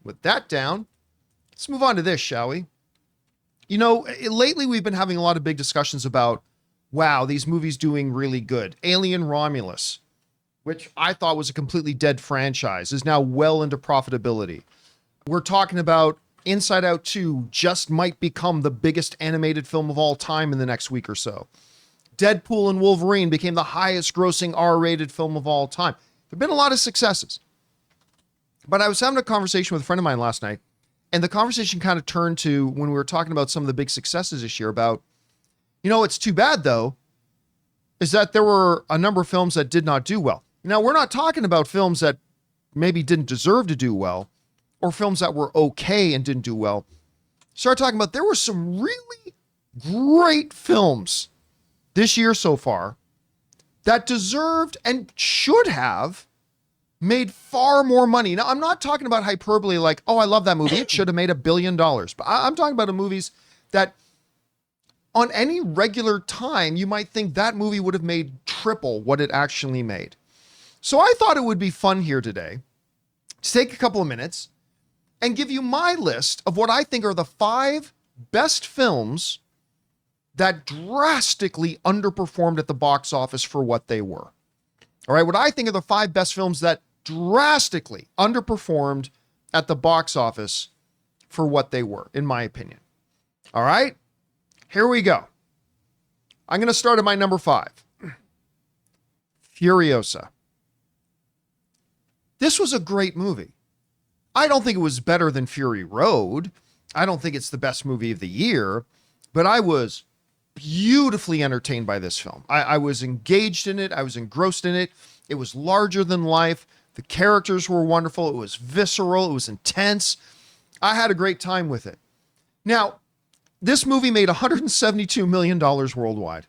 with that down, let's move on to this, shall we? You know, lately we've been having a lot of big discussions about, wow, these movies doing really good. Alien Romulus, which I thought was a completely dead franchise, is now well into profitability. We're talking about Inside Out 2 just might become the biggest animated film of all time in the next week or so. Deadpool and Wolverine became the highest grossing R-rated film of all time. There have been a lot of successes. But I was having a conversation with a friend of mine last night, and the conversation kind of turned to when we were talking about some of the big successes this year about, you know, it's too bad though, is that there were a number of films that did not do well. Now, we're not talking about films that maybe didn't deserve to do well or films that were okay and didn't do well. Start talking about there were some really great films this year so far that deserved and should have made far more money. Now, I'm not talking about hyperbole like, oh, I love that movie. It should have made $1 billion. But I'm talking about movies that on any regular time, you might think that movie would have made triple what it actually made. So I thought it would be fun here today to take a couple of minutes and give you my list of what I think are the 5 best films that drastically underperformed at the box office for what they were. All right, what I think are the 5 best films that drastically underperformed at the box office for what they were, in my opinion. All right, here we go. I'm going to start at my number 5. Furiosa. This was a great movie. I don't think it was better than Fury Road. I don't think it's the best movie of the year, but I was beautifully entertained by this film. I was engaged in it. I was engrossed in it. It was larger than life. The characters were wonderful. It was visceral. It was intense. I had a great time with it. Now, this movie made $172 million worldwide.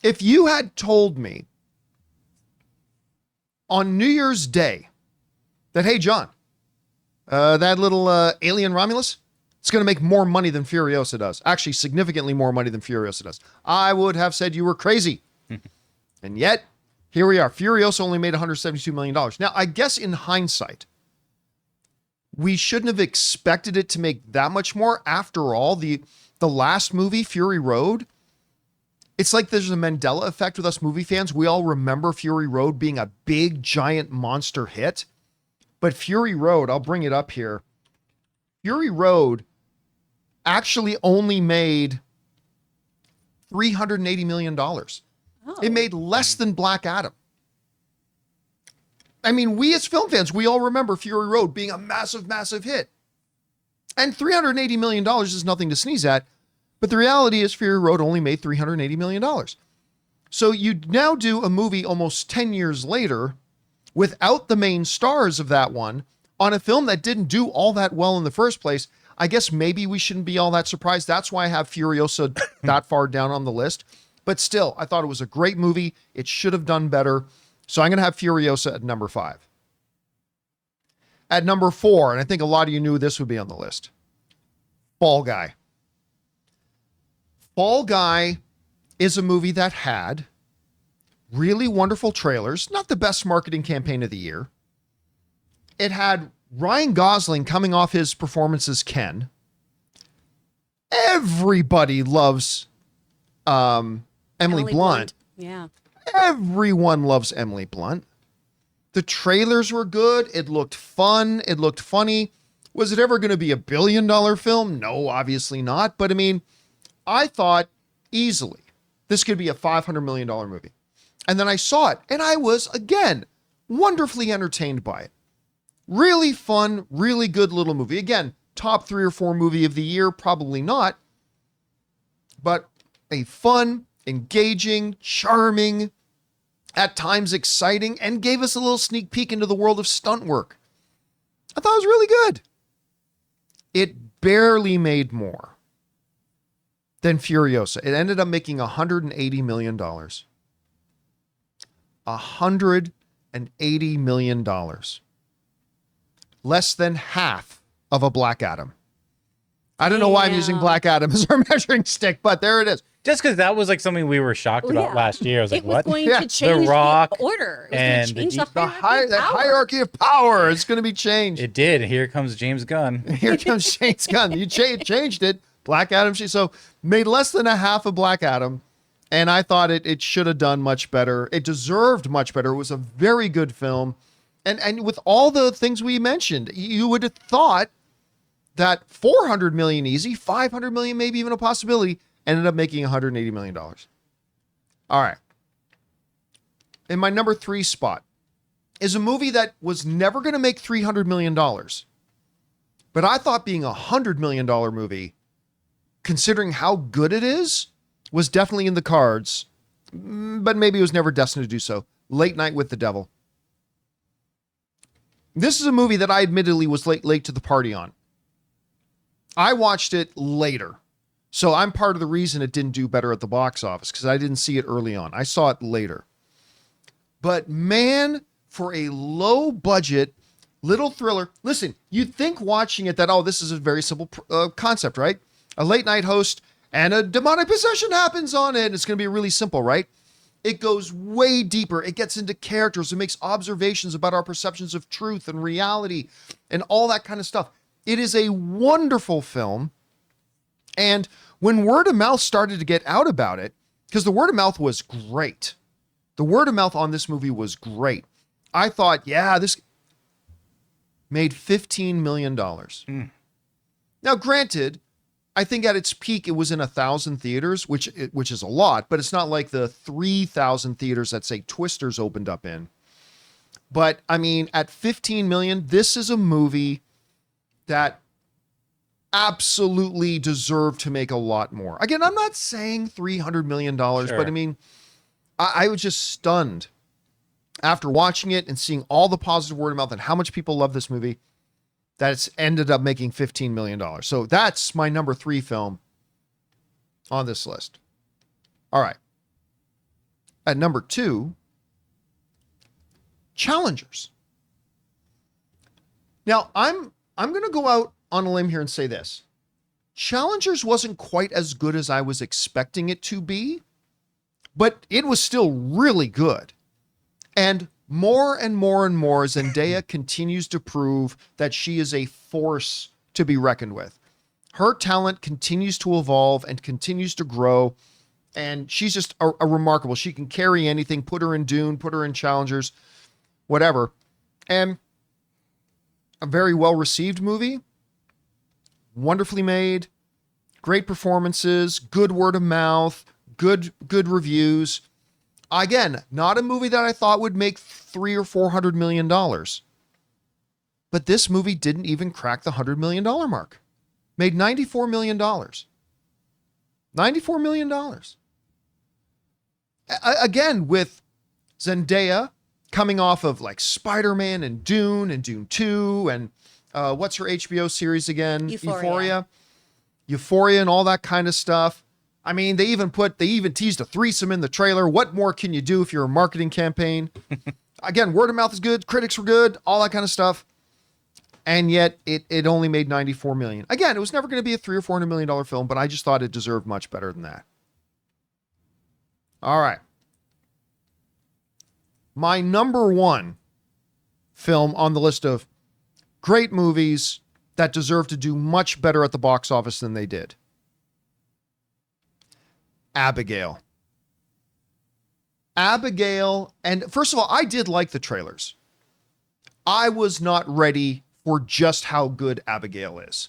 If you had told me on New Year's Day that, hey, John, that little alien Romulus, it's going to make more money than Furiosa does. Actually, significantly more money than Furiosa does. I would have said you were crazy. And yet, here we are. Furiosa only made $172 million. Now, I guess in hindsight, we shouldn't have expected it to make that much more. After all, the last movie, Fury Road, it's like there's a Mandela effect with us movie fans. We all remember Fury Road being a big, giant monster hit. But Fury Road, I'll bring it up here. Fury Road actually only made $380 million. Oh. It made less than Black Adam. I mean, we as film fans, we all remember Fury Road being a massive, massive hit. And $380 million is nothing to sneeze at. But the reality is Fury Road only made $380 million. So you now do a movie almost 10 years later without the main stars of that one on a film that didn't do all that well in the first place. I guess maybe we shouldn't be all that surprised. That's why I have Furiosa that far down on the list. But still, I thought it was a great movie. It should have done better. So I'm going to have Furiosa at number 5. At number 4, and I think a lot of you knew this would be on the list, Fall Guy. Fall Guy is a movie that had really wonderful trailers, not the best marketing campaign of the year. It had Ryan Gosling coming off his performance as Ken. Everybody loves Emily Blunt. Yeah. Everyone loves Emily Blunt. The trailers were good. It looked fun. It looked funny. Was it ever going to be $1 billion film? No, obviously not. But I mean, I thought easily this could be a $500 million movie. And then I saw it and I was, again, wonderfully entertained by it. Really fun, really good little movie. Again, top 3 or 4 movie of the year, probably not. But a fun, engaging, charming, at times exciting, and gave us a little sneak peek into the world of stunt work. I thought it was really good. It barely made more than Furiosa. It ended up making $180 million. $180 million. Less than half of a Black Adam. I don't know why I'm using Black Adam as our measuring stick, but there it is. Just because that was like something we were shocked about last year. I was like, what? It was going to change The Rock the order. It was and going to change The hierarchy of power is going to be changed. It did. Here comes James Gunn. Here comes James Gunn. You changed it. Black Adam. So made less than a half of Black Adam. And I thought it should have done much better. It deserved much better. It was a very good film. And with all the things we mentioned, you would have thought that 400 million easy, 500 million, maybe even a possibility, ended up making $180 million. All right. In my number 3 spot is a movie that was never going to make $300 million. But I thought being a $100 million movie, considering how good it is, was definitely in the cards. But maybe it was never destined to do so. Late Night with the Devil. This is a movie that I admittedly was late to the party on. I watched it later. So I'm part of the reason it didn't do better at the box office, because I didn't see it early on. I saw it later. But man, for a low budget little thriller, listen, you'd think watching it that, oh, this is a very simple concept, right? A late night host and a demonic possession happens on it. It's going to be really simple, right? It goes way deeper. It gets into characters. It makes observations about our perceptions of truth and reality and all that kind of stuff. It is a wonderful film. And when word of mouth started to get out about it, because the word of mouth was great. The word of mouth on this movie was great. I thought, yeah, this made $15 million. Now, granted, I think at its peak, it was in 1,000 theaters, which is a lot, but it's not like the 3,000 theaters that, say, Twisters opened up in. But, I mean, at 15 million, this is a movie that absolutely deserved to make a lot more. Again, I'm not saying $300 million, Sure. but I mean, I was just stunned after watching it and seeing all the positive word of mouth and how much people love this movie, that it's ended up making $15 million. So that's my number 3 film on this list. All right. At number 2, Challengers. Now, I'm going to go out on a limb here and say this. Challengers wasn't quite as good as I was expecting it to be, but it was still really good. And more and more and more, Zendaya continues to prove that she is a force to be reckoned with. Her talent continues to evolve and continues to grow. And she's just a remarkable. She can carry anything, put her in Dune, put her in Challengers, whatever. And a very well-received movie. Wonderfully made. Great performances. Good word of mouth. Good reviews. Again, not a movie that I thought would make $300 or $400 million. But this movie didn't even crack the $100 million mark. Made $94 million. $94 million. Again, with Zendaya coming off of like Spider-Man and Dune 2 and what's her HBO series again? Euphoria and all that kind of stuff. I mean, they even teased a threesome in the trailer. What more can you do if you're a marketing campaign? Again, word of mouth is good. Critics were good. All that kind of stuff. And yet it only made $94 million. Again, it was never going to be a $300 or $400 million film, but I just thought it deserved much better than that. All right. My number 1 film on the list of great movies that deserve to do much better at the box office than they did. Abigail. And first of all, I did like the trailers. I was not ready for just how good Abigail is.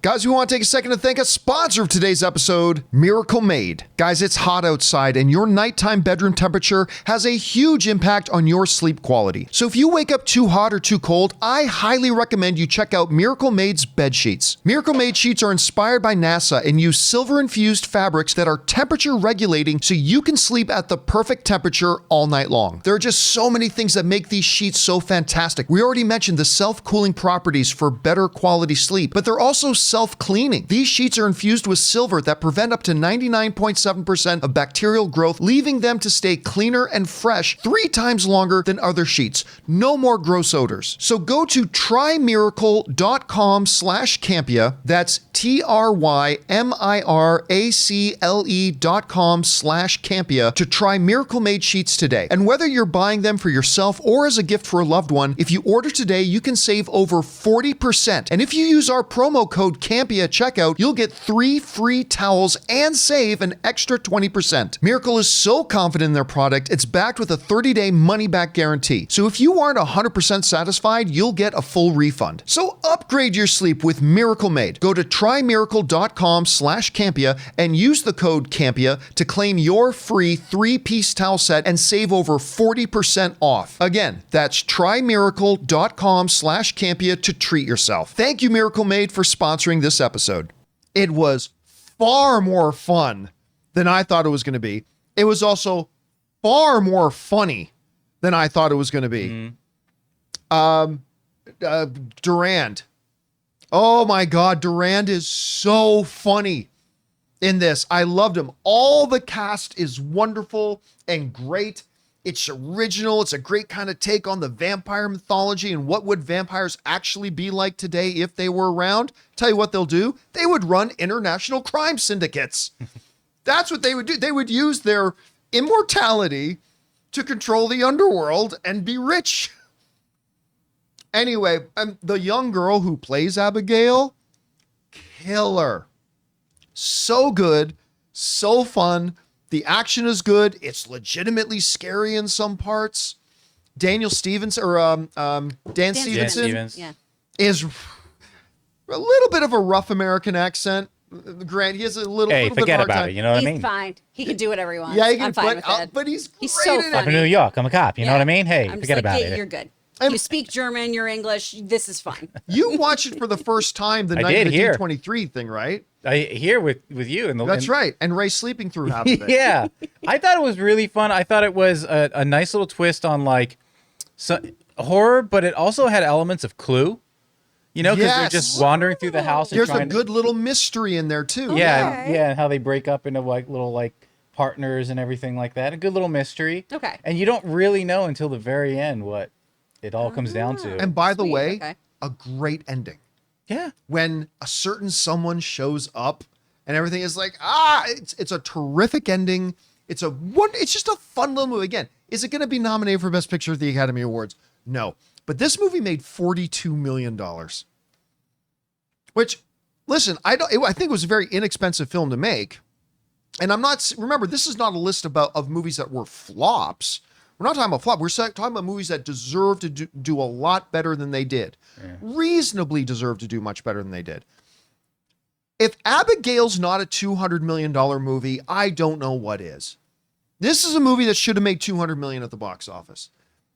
Guys, we want to take a second to thank a sponsor of today's episode, Miracle Made. Guys, it's hot outside and your nighttime bedroom temperature has a huge impact on your sleep quality. So if you wake up too hot or too cold, I highly recommend you check out Miracle Made's bed sheets. Miracle Made sheets are inspired by NASA and use silver-infused fabrics that are temperature regulating so you can sleep at the perfect temperature all night long. There are just so many things that make these sheets so fantastic. We already mentioned the self-cooling properties for better quality sleep, but they're also self-cleaning. These sheets are infused with silver that prevent up to 99.7% of bacterial growth, leaving them to stay cleaner and fresh 3 times longer than other sheets. No more gross odors. So go to trymiracle.com/Campea. That's TRYMIRACLE.com/Campea to try Miracle Made sheets today. And whether you're buying them for yourself or as a gift for a loved one, if you order today, you can save over 40%. And if you use our promo code Campea at checkout, you'll get 3 free towels and save an extra 20%. Miracle is so confident in their product, it's backed with a 30-day money-back guarantee. So if you aren't 100% satisfied, you'll get a full refund. So upgrade your sleep with Miracle Made. Go to trymiracle.com/Campea and use the code Campea to claim your free 3-piece towel set and save over 40% off. Again, that's trymiracle.com/Campea to treat yourself. Thank you, Miracle Made, for sponsoring this episode. It was far more fun than I thought it was going to be. It was also far more funny than I thought it was going to be. Durand. Oh my God, Durand is so funny in this. I loved him. All the cast is wonderful and great. It's original. It's a great kind of take on the vampire mythology and what would vampires actually be like today if they were around. Tell you what they'll do. They would run international crime syndicates. That's what they would do. They would use their immortality to control the underworld and be rich. Anyway, the young girl who plays Abigail, killer. So good, so fun. The action is good. It's legitimately scary in some parts. Dan Stevenson Yeah. is a little bit of a rough American accent. Grant, he has a little bit forget hard about time. it. You know what I mean? He's fine. He can do whatever he wants. Yeah, he can, I'm fine with it. but he's so great in it. I'm from New York. I'm a cop. You know what I mean? Hey, I'm just forget like, about yeah, it. You're good. I'm- You speak German, you're English. This is fine. You watched it for the first time the I night of did the hear. D23 thing, right? I hear with you and the That's right. And Ray sleeping through half of it. Yeah, I thought it was really fun. I thought it was a nice little twist on like horror, but it also had elements of Clue. You know, because they're just wandering through the house. And There's a trying good little mystery in there too. yeah, Okay. yeah, and how they break up into like little like partners and everything like that. A good little mystery. Okay. And you don't really know until the very end what it all comes down to. And by the Sweet, way, okay. a great ending. Yeah. When a certain someone shows up and everything is like, it's a terrific ending. It's just a fun little movie. Again, is it going to be nominated for Best Picture at the Academy Awards? No. But this movie made $42 million. Which, listen, I think it was a very inexpensive film to make. And remember, this is not a list of movies that were flops. We're not talking about flop. We're talking about movies that deserve to do a lot better than they did. Yeah. Reasonably deserve to do much better than they did. If Abigail's not a $200 million movie, I don't know what is. This is a movie that should have made $200 million at the box office.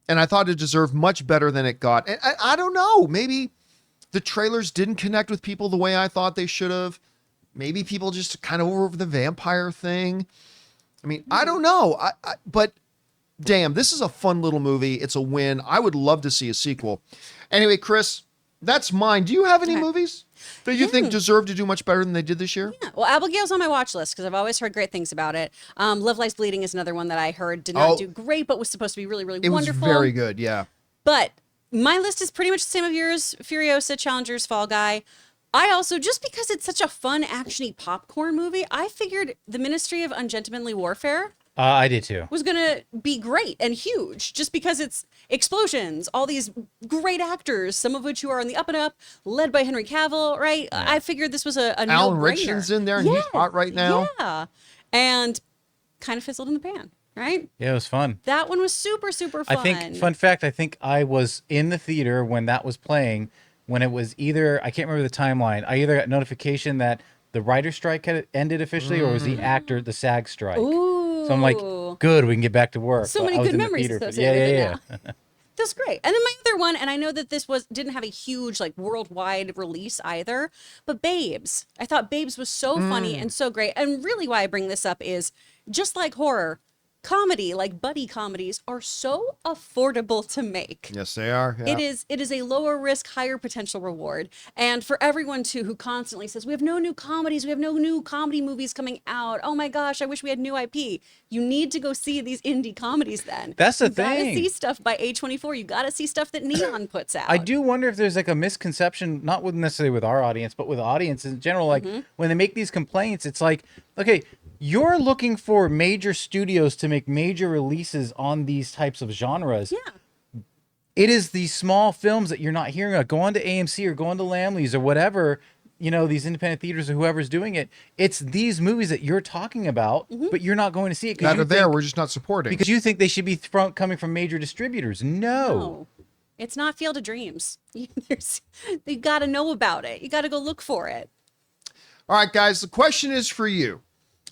And I thought it deserved much better than it got. And I don't know. Maybe the trailers didn't connect with people the way I thought they should have. Maybe people just kind of over the vampire thing. I mean, I don't know. But damn, this is a fun little movie. It's a win. I would love to see a sequel. Anyway, Chris, that's mine. Do you have any movies that you think deserve to do much better than they did this year? Yeah. Well, Abigail's on my watch list because I've always heard great things about it. Love Lies Bleeding is another one that I heard did not do great, but was supposed to be really, really wonderful. It was very good, yeah. But my list is pretty much the same of yours. Furiosa, Challengers, Fall Guy. I also, just because it's such a fun, actiony popcorn movie, I figured The Ministry of Ungentlemanly Warfare I did too. was going to be great and huge just because it's explosions, all these great actors, some of which who are on the up and up, led by Henry Cavill, right? Yeah. I figured this was a no-brainer. Alan Richardson's in there and he's hot right now. Yeah. And kind of fizzled in the pan, right? Yeah, it was fun. That one was super, super fun. I think, fun fact, I think I was in the theater when that was playing, when it was either, I can't remember the timeline, I either got notification that the writer's strike had ended officially or was the SAG strike. Ooh. So I'm like, good, we can get back to work. So But many I was good in the memories theater associated with it yeah. now. That's great. And then my other one, and I know that this didn't have a huge like worldwide release either, but Babes. I thought Babes was so funny and so great. And really why I bring this up is just like horror, comedy, like buddy comedies, are so affordable to make. Yes, they are. Yeah. It is a lower risk, higher potential reward. And for everyone too who constantly says, we have no new comedies, we have no new comedy movies coming out. Oh my gosh, I wish we had new IP. You need to go see these indie comedies then. That's the You gotta thing. see stuff by A24. You gotta see stuff that Neon puts out. I do wonder if there's like a misconception, not with necessarily with our audience, but with audience in general. Like when they make these complaints, it's like, okay, you're looking for major studios to make major releases on these types of genres. Yeah. It is these small films that you're not hearing about. Go on to AMC or go on to Lamley's or whatever, you know, these independent theaters or whoever's doing it. It's these movies that you're talking about, but you're not going to see it That you are there. think, We're just not supporting. because you think they should be coming from major distributors. No. It's not Field of Dreams. You got to know about it. You got to go look for it. All right, guys, the question is for you.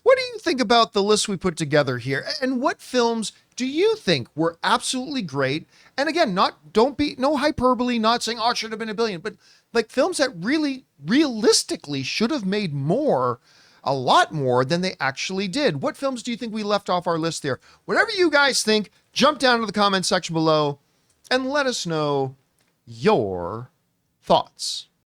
What do you think about the list we put together here? And what films do you think were absolutely great? And again, no hyperbole, not saying, oh, it should have been $1 billion, but like films that really realistically should have made more, a lot more than they actually did. What films do you think we left off our list there? Whatever you guys think, jump down to the comment section below and let us know your thoughts.